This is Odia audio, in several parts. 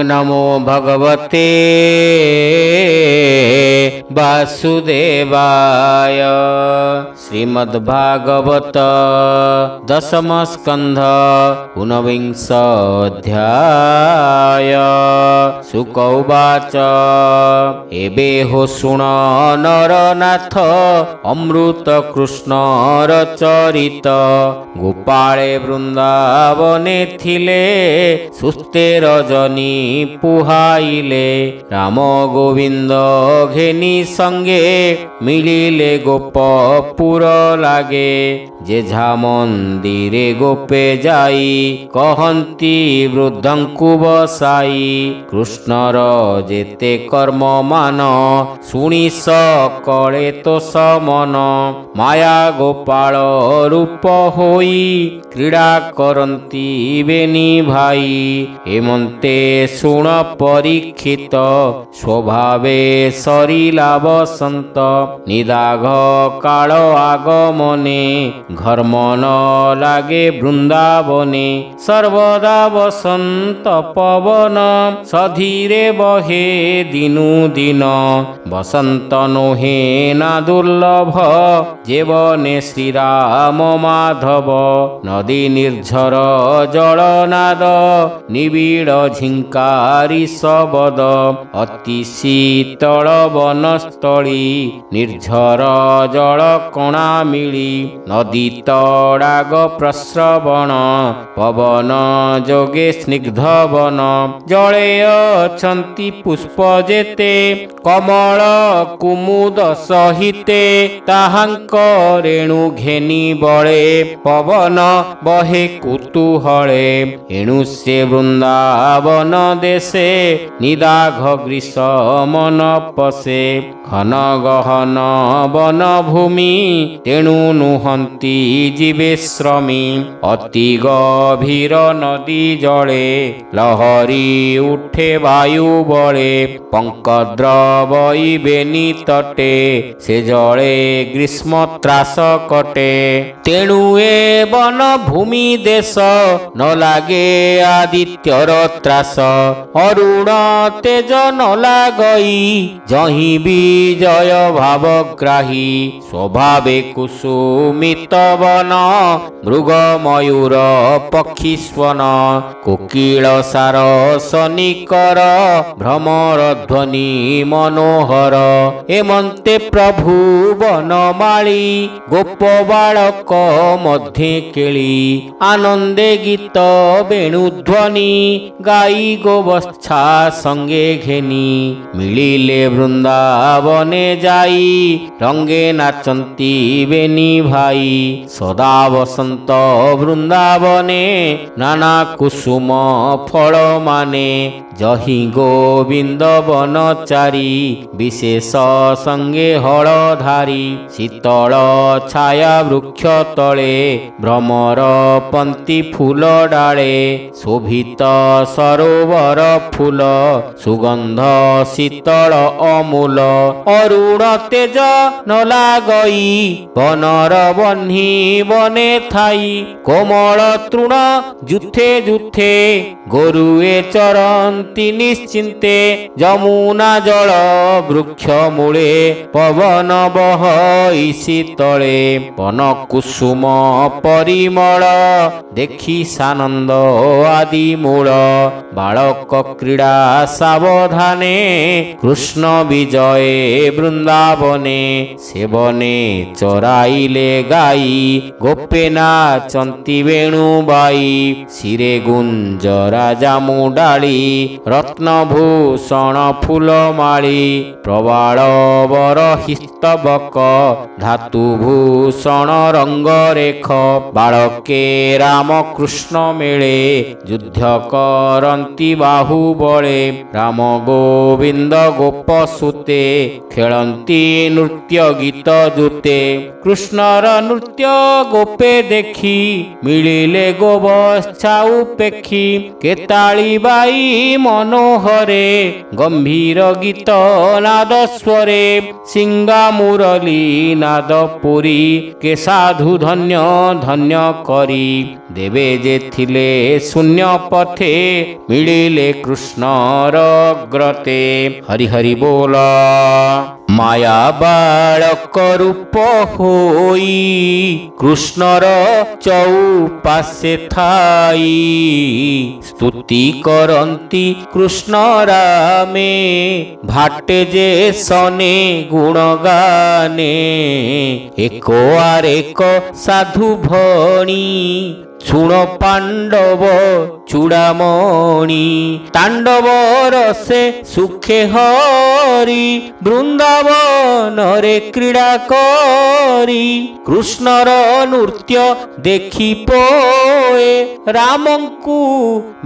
नमो भगवते वासुदेवाय। श्रीमद्भागवत दशम स्कंध ऊनविंश अध्याय। शुक उवाच एबे हो शुण नरनाथ अमृत कृष्णर चरित। गोपाळे वृंदावने थिले सुस्ते रजनी पुहाइले। राम गोविंद घेनी संगे मिलिले गोपपुर लागे। जेझा मंदिरे गोपे जाई कहंती वृद्धंकु बसाई। कृष्णर जेते कर्म मान शुणी सकळे तो समन। माया गोपाल रूप होई क्रीड़ा करंती बेनी भाई। हेमंते शुण परीक्षित स्वभावे सरिला बसंत। निदाघ काल आगमने घर्म न लागे वृंदावने। सर्वदा बसंत पवन सधीरे बहे दिनु दिन। बसंत नोहे ना दुर्लभ जेवने श्रीराम माधव। नदी निर्झर जलनाद निबिड़ झिंकारी सबद। अति शीतल वनस्थली निर्झर जल कणा मिली। नदी तड़ाग प्रस्रवण पवन जोगे स्निग्ध वन। जले अछंती पुष्प जेते कमल कुमुद सहिते। ताहांक रेणु घेनी बळे पवन बहे कुतूहले। एणु से वृंदावन देशे निदाघ ग्रीष्म न पसे। घन गहन वन भूमि तेणु नुहंती जीवे श्रमी। अति गभीर नदी जले लहरी उठे वायु बले। पंकद्रवई बेनी तटे से जले ग्रीष्म त्रास कटे। तेणु ए वन भूमि देश न लागे आदित्यर त्रास। अरुण तेज न लागई जहि विजय भावग्राही। स्वभावे कुसुमित वन मृग मयूर पक्षी स्वन। कोकिल सार सनिकर भ्रमर ध्वनि मनोहर। हेमंते प्रभु वनमाली गोप बालक मध्ये केली। आनंदे गीत वेणुध्वनि गाई गोवत्सा संगे घेनी। मिलिले वृंदावने जाई रंगे नाचंती बेनी भाई। सदा बसंत वृंदावने नाना कुसुम फल माने। जहि गोविंद बनचारी विशेष संगे हलधारी। शीतल छाया वृक्ष तले भ्रमर पंक्ति फूल डाले। शोभित सरोवर फूल सुगंध शीतल अमूल। अरुण तेज न लागई बनर बन्ही बने थाई। कोमल तृण जुथे जुथे गोरुए चरंती निश्चिंते। जमुना जल वृक्ष मूले पवन बहई शीतले। वन कुसुम परिमल देखी सानंद आदि मूल। बालक क्रीड़ा सावधाने कृष्ण विजये वृंदावने। सेवने चराइले गाई गोपे नाचंती वेणुबाई। सिरे गुंजरा जामु डाली रत्नभूषण फूलमाली। प्रबाल वर हिस्तबक धातुभूषण रंगरेख। बालके राम कृष्ण मेले युद्ध करंती बाहुबले। राम गोविंद गोप सुते ଖେଳନ୍ତି ନୃତ୍ୟ ଗୀତ ଜୁତେ। କୃଷ୍ଣର ନୃତ୍ୟ ଗୋପେ ଦେଖି ମିଳିଲେ ଗୋବତ୍ସାଉ ପେଖି। କେତାଳି ବାଇ ମନୋହରେ ଗମ୍ଭୀର ଗୀତ ନାଦ ସ୍ୱରେ। ସିଙ୍ଗା ମୁରଲି ନାଦ ପୁରୀ କେ ସାଧୁ ଧନ୍ୟ ଧନ୍ୟ କରି। ଦେବେ ଯେ ଥିଲେ ଶୂନ୍ୟ ପଥେ ମିଳିଲେ କୃଷ୍ଣର ଗ୍ରତେ। ହରି ହରି ବୋଲ। ମାୟା ବାଳକ ରୂପ ହୋଇ କୃଷ୍ଣର ଚଉପାଶେ ଥାଇ। ସ୍ତୁତି କରନ୍ତି କୃଷ୍ଣ ରାମେ ଭାଟେ ଯେ ସନେ ଗୁଣ ଗାନେ। ଏକ ଆରେକ ସାଧୁ ଭଣୀ ଶୁଣ ପାଣ୍ଡବ ଚୂଡ଼ାମଣି। ତାଣ୍ଡବ ରସେ ସୁଖେ ହରି ବୃନ୍ଦାବନରେ କ୍ରୀଡ଼ା କରି। କୃଷ୍ଣର ନୃତ୍ୟ ଦେଖି ପୋଏ ରାମଙ୍କୁ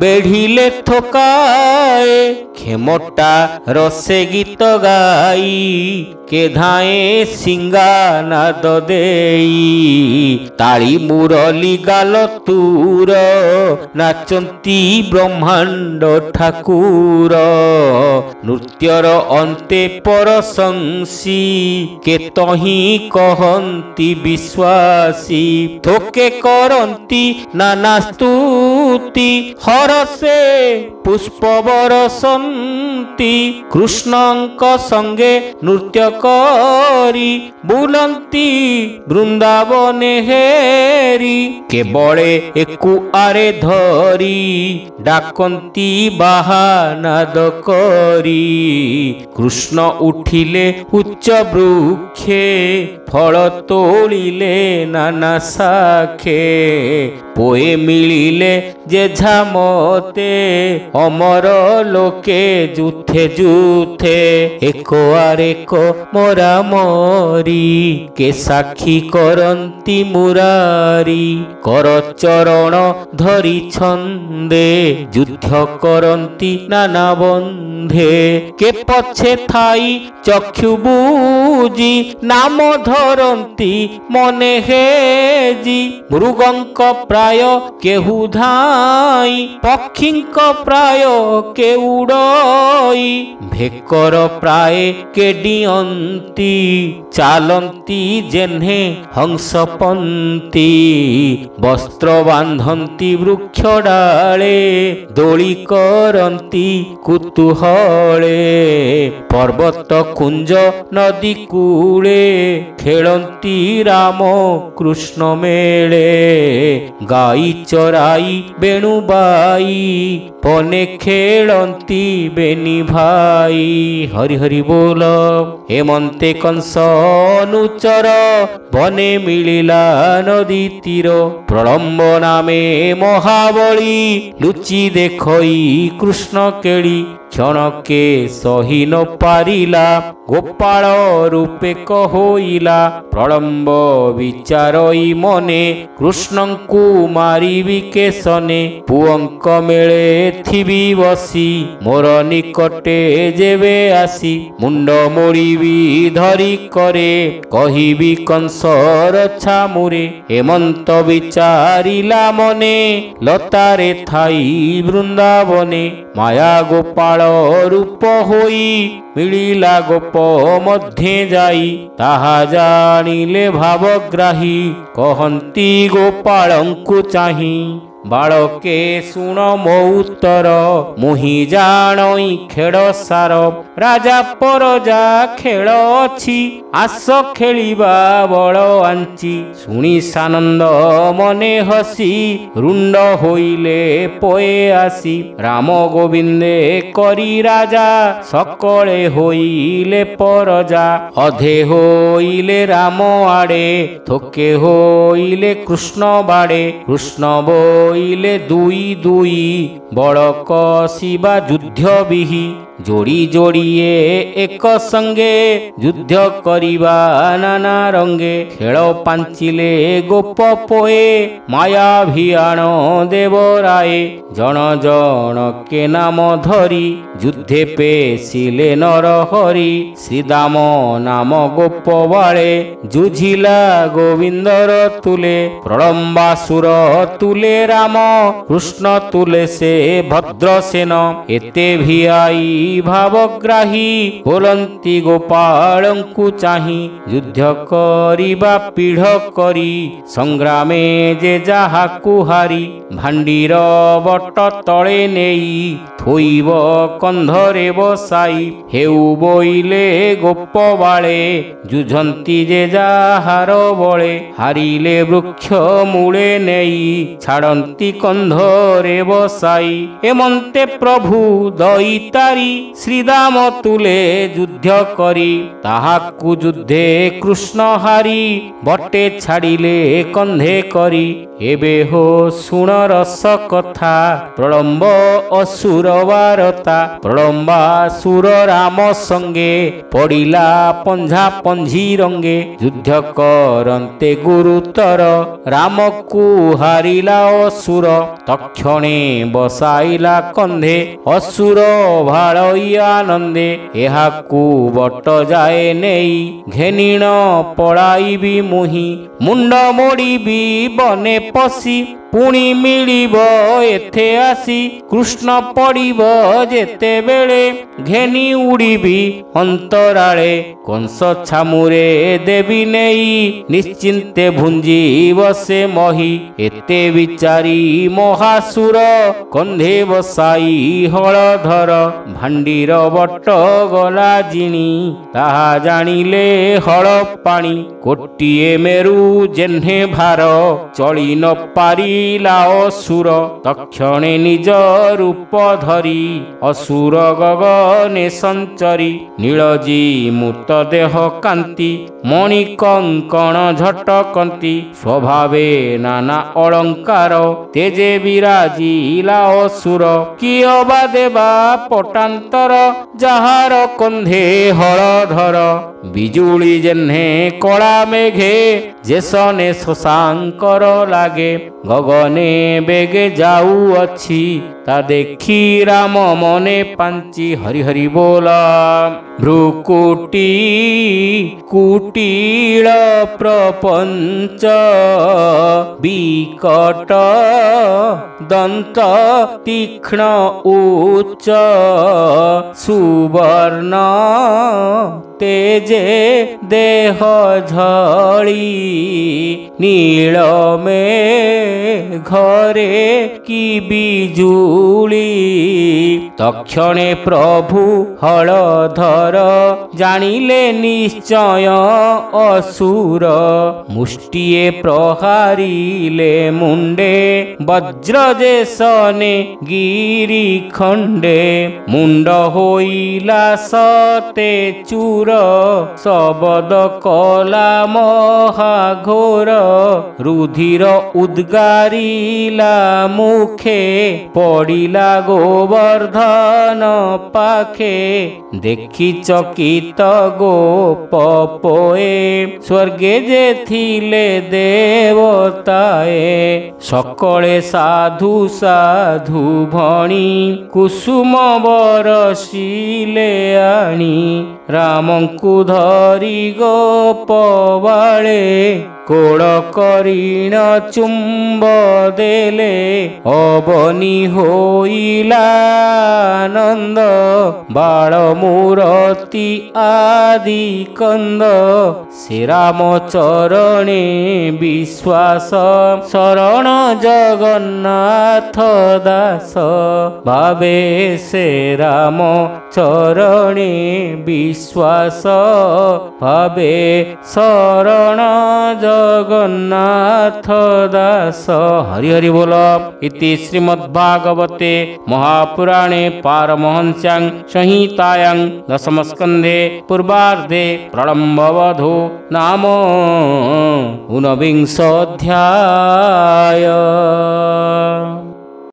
ବେଢ଼ିଲେ ଥୋକାଏ। କ୍ଷମଟା ରସେ ଗୀତ ଗାଇ କେ ଧାଏ ସିଙ୍ଗାନାଦ ଦେଇ। ତାଳି ମୁରଲି ଗାଲ ତୁର ନାଚନ୍ତି ବ୍ରହ୍ମାଣ୍ଡ ଠାକୁର। ନୃତ୍ୟର ଅନ୍ତେ ପରଶଂସୀ କେତହିଁ କହନ୍ତି ବିଶ୍ୱାସୀ। ଥୋକେ କରନ୍ତି ନାନା ସ୍ତୁତି ହରସେ ପୁଷ୍ପ ବରସନ୍ତି। କୃଷ୍ଣଙ୍କ ସଙ୍ଗେ ନୃତ୍ୟ କରି ବୁଲନ୍ତି ବୃନ୍ଦାବନେ ହେରି। କେବଳେ ଏକୁ ଆରେ ଧରି ଡାକନ୍ତି ବାହାନାଦ କରି। କୃଷ୍ଣ ଉଠିଲେ ଉଚ୍ଚ ବୃକ୍ଷେ ଫଳ ତୋଳିଲେ ନାନା ଶାଖେ। ପୋଏ ମିଳିଲେ ଯେଝା ମତେ ଅମର ଲୋକେ ଯୁଥେ ଯୁଥେ। ଏକ ଆରେକ ମରା ମରି କେ ସାକ୍ଷୀ କରନ୍ତି ମୁରାରି। କର ଚରଣ ଧରି ଛନ୍ଦେ ଯୁଦ୍ଧ କରନ୍ତି ନାନା ବନ୍ଧେ। କେ ପଛେ ଥାଇ ଚକ୍ଷୁ ବୁଜି ନାମ ଧରନ୍ତି ମନେ ହେଜି। ମୃଗଙ୍କ ପ୍ରାୟ କେହୁ ଧାଇ ପକ୍ଷୀଙ୍କ ପ୍ରାୟ କେ ଉଡ଼ଇ। ଭେକର ପ୍ରାୟ କେ ଡିଅନ୍ତି ଚାଲନ୍ତି ଯେହ୍ନେ ହଂସପନ୍ତି। ବସ୍ତ୍ର ବାନ୍ଧନ୍ତି ବୃକ୍ଷ ଡାଳେ ଦୋଳି କରନ୍ତି କୁତୁହଳେ। ପର୍ବତ କୁଞ୍ଜ ନଦୀ କୂଳେ ଖେଳନ୍ତି ରାମ କୃଷ୍ଣ ମେଳେ। ଗାଈ ଚରାଇ ବେଣୁ ବାଇ ପନେ ଖେଳନ୍ତି ବେନି ଭାଇ। ହରି ହରି ବୋଲ। ହେମନ୍ତେ କଂସ ଅନୁଚର ବନେ ମିଳିଲା ନଦୀ ତୀର। ପ୍ରଳମ୍ବ ନାମେ ମହାବଳୀ ଲୁଚି ଦେଖଇ କୃଷ୍ଣ କେଳି। କ୍ଷଣକେ ସହି ନ ପାରିଲା ଗୋପାଳ ରୂପେ କହୋଇଲା। ପ୍ରଳମ୍ବ ବିଚାରଇ ମନେ କୃଷ୍ଣଙ୍କୁ ମାରିବି କେଶନେ। ପୁଅଙ୍କ ମେଳେ ଥିବି ବସି ମୋର ନିକଟେ ଯେବେ ଆସି। ମୁଣ୍ଡ ମୋଡ଼ିବି ଧରି କରେ କହିବି କଂସର ଛାମୁରେ। ହେମନ୍ତ ବିଚାରିଲା ମନେ ଲତାରେ ଥାଇ ବୃନ୍ଦାବନେ। ମାୟା ଗୋପାଳ ରୂପ ହୋଇ ମିଳିଲା ଗୋପ ମଧ୍ୟେ ଯାଇ। ତାହା ଜାଣିଲେ ଭାବଗ୍ରାହୀ କହନ୍ତି ଗୋପାଳଙ୍କୁ ଚାହିଁ। ବାଳକେ ଶୁଣ ମୋ ଉତ୍ତର ମୁହିଁ ଜାଣଇ ଖେଳ ସାର। ରାଜା ପରଜା ଖେଳ ଅଛି ଆସ ଖେଳିବା ବଳ ଆଞ୍ଚି। ଶୁଣି ସାନନ୍ଦ ମନେ ହସି ରୁଣ୍ଡ ହୋଇଲେ ପୋଏ ଆସି। ରାମ ଗୋବିନ୍ଦେ କରି ରାଜା ସକଳେ ହୋଇଲେ ପରଜା। ଅଧେ ହୋଇଲେ ରାମ ଆଡ଼େ ଥୋକେ ହୋଇଲେ କୃଷ୍ଣ ବାଡ଼େ। କୃଷ୍ଣ ବୋଇଲେ ଦୁଇ ଦୁଇ ବଳ କଷିବା ଯୁଦ୍ଧ ବିହି। ଯୋଡ଼ି ଯୋଡ଼ି ଯୋଡ଼ିଏ ଏକ ସଙ୍ଗେ ଯୁଦ୍ଧ କରିବା ନାନା ରଙ୍ଗେ। ଖେଳ ପାଞ୍ଚିଲେ ଗୋପ ପୋଏ ମାୟା ଭିଆଣ ଦେବରାଏ। ଜଣ ଜଣ କେ ନାମ ଧରି ଯୁଦ୍ଧେ ପେଶିଲେ ନର ହରି। ଶ୍ରୀଦାମ ନାମ ଗୋପ ବାଳେ ଯୁଝିଲା ଗୋବିନ୍ଦର ତୁଲେ। ପ୍ରଳମ୍ବାସୁର ତୁଲେ ରାମ କୃଷ୍ଣ ତୁଲେ ସେ ଭଦ୍ରସେନ। ଏତେ ଭିଆଇ ଭାବଗ୍ରାହୀ ବୋଲନ୍ତି ଗୋପାଳଙ୍କୁ ଚାହିଁ। ଯୁଦ୍ଧ କରିବା ପିଢ଼ କରି ସଂଗ୍ରାମେ ଯେ ଯାହାକୁ ହାରି। ଭାଣ୍ଡିର ବଟ ତଳେ ନେଇ ଥୋଇବ କନ୍ଧରେ ବସାଇ। ହେଉ ବୋଇଲେ ଗୋପ ବାଳେ ଯୁଝନ୍ତି ଯେ ଯାହାର ବଳେ। ହାରିଲେ ବୃକ୍ଷ ମୂଳେ ନେଇ ଛାଡ଼ନ୍ତି କନ୍ଧରେ ବସାଇ। ଏମନ୍ତେ ପ୍ରଭୁ ଦଇତାରି ଶ୍ରୀଦାମ ତୁଲେ ଯୁଦ୍ଧ କରି। ତାହାକୁ ଯୁଦ୍ଧେ କୃଷ୍ଣ ହାରି ବଟେ ଛାଡ଼ିଲେ କନ୍ଧେ କରି। ଏବେ ହୋ ଶୁଣ ରସ କଥା ପ୍ରଳମ୍ବ ଅସୁର ବାରତା। ପ୍ରଳମ୍ବାସୁର ରାମ ସଙ୍ଗେ ପଡ଼ିଲା ପଞ୍ଝା ପଞ୍ଝି ରଙ୍ଗେ। ଯୁଦ୍ଧ କରନ୍ତେ ଗୁରୁତର ରାମକୁ ହାରିଲା ଅସୁର। ତକ୍ଷଣେ ବସାଇଲା କନ୍ଧେ ଅସୁର ଭାଳଇ ଆନନ୍ଦେ। ଏହାକୁ ବଟ ଯାଏ ନେଇ ଘେନିଣ ପଳାଇବି ମୁହିଁ। ମୁଣ୍ଡ ମୋଡ଼ିବି ବନେ ପଶି ପୁଣି ମିଳିବ ଏଥେ ଆସି। କୃଷ୍ଣ ପଡ଼ିବ ଯେତେବେଳେ ଘେନି ଉଡ଼ିବି ଅନ୍ତରାଳେ। କଂସ ଛାମୁରେ ଦେବି ନେଇ ନିଶ୍ଚିନ୍ତେ ଭୁଞ୍ଜିବ ସେ ମହି। ଏତେ ବିଚାରି ମହାସୁର କନ୍ଧେ ବସାଇ ହଳଧର। ଭାଣ୍ଡିର ବଟ ଗଲା ଜିଣି ତାହା ଜାଣିଲେ ହଳ ପାଣି। କୋଟିଏ ମେରୁ ଯେହ୍ନେ ଭାର ଚଳି ନ ପାରିଲା ଅସୁର। ତକ୍ଷଣେ ନିଜ ରୂପ ଧରି ଅସୁର ଗଗନେ ସଞ୍ଚରି। ନୀଳଜୀ ମୂତ ଦେହ କାନ୍ତି ମଣି କଙ୍କଣ ଝଟକନ୍ତି। ସ୍ୱଭାବେ ନାନା ଅଳଙ୍କାର ତେଜେ ବିରାଜିଲା ଅସୁର। କିଏ ବା ଦେବା ପଟାନ୍ତର ଯାହାର କନ୍ଧେ ହଳଧର। ବିଜୁଳି ଯେହ୍ନେ କଳା ମେଘେ ଯେସନେ ଶଶାଙ୍କର ଲାଗେ। ଗଗନେ ବେଗେ ଯାଉଅଛି ତା ଦେଖି ରାମ ମନେ ପାଞ୍ଚି। ହରି ହରି ବୋଲ। ଭ୍ରୁକୁଟି କୁଟିଳ ପ୍ରପଞ୍ଚ ବିକଟ ଦନ୍ତ ତୀକ୍ଷ୍ଣ ଉଚ୍ଚ ସୁବର୍ଣ୍ଣ ତେଜେ ଦେହ ଝଳି। ନୀଳମେ ଘରେ କି ବିଜୁଳି। ତକ୍ଷଣେ ପ୍ରଭୁ ହଳଧର ଜାଣିଲେ ନିଶ୍ଚୟ ଅସୁର। ମୁଷ୍ଟିଏ ପ୍ରହାରିଲେ ମୁଣ୍ଡେ ବଜ୍ର ଯେସନେ ଗିରି ଖଣ୍ଡେ। ମୁଣ୍ଡ ହୋଇଲା ସତେ ଚୂର ଶବଦ କଲା ମହାଘୋର। ରୁଧିର ଉଦ୍ଗାରିଲା ମୁଖେ ପଡ଼ିଲା ଗୋବର୍ଦ୍ଧନ ପାଖେ। ଦେଖି ଚକିତ ଗୋପ ପୋଏ ସ୍ୱର୍ଗେ ଯେ ଥିଲେ ଦେବତାଏ। ସକଳେ ସାଧୁ ସାଧୁ ଭଣି କୁସୁମ ବରସିଲେ ଆଣି। ରାମଙ୍କୁ ଧରି ଗୋପ ବାଳେ କୋଳ କରିଣ ଚୁମ୍ବ ଦେଲେ। ଅବନି ହୋଇଲା ଆନନ୍ଦ ବାଳ ମୂରତି ଆଦି କନ୍ଦ। ଶ୍ରୀରାମ ଚରଣେ ବିଶ୍ୱାସ ଶରଣ ଜଗନ୍ନାଥ ଦାସ। ଭାବେ ସେ ରାମ ଚରଣେ ବିଶ୍ୱାସ ଭାବେ ଶରଣ ଜଗନ୍ନାଥ ଦାସ। ହରି ହରି ବୋଲ। ଇତି ଶ୍ରୀମଦ୍ଭାଗବତେ ମହାପୁରାଣେ ପାରମହଂସ୍ୟାଂ ସଂହିତାୟାଂ ଦଶମସ୍କନ୍ଧେ ପୂର୍ବାର୍ଧେ ପ୍ରଳମ୍ବବଧୂ ନାମ ଊନବିଂଶ ଅଧ୍ୟାୟ।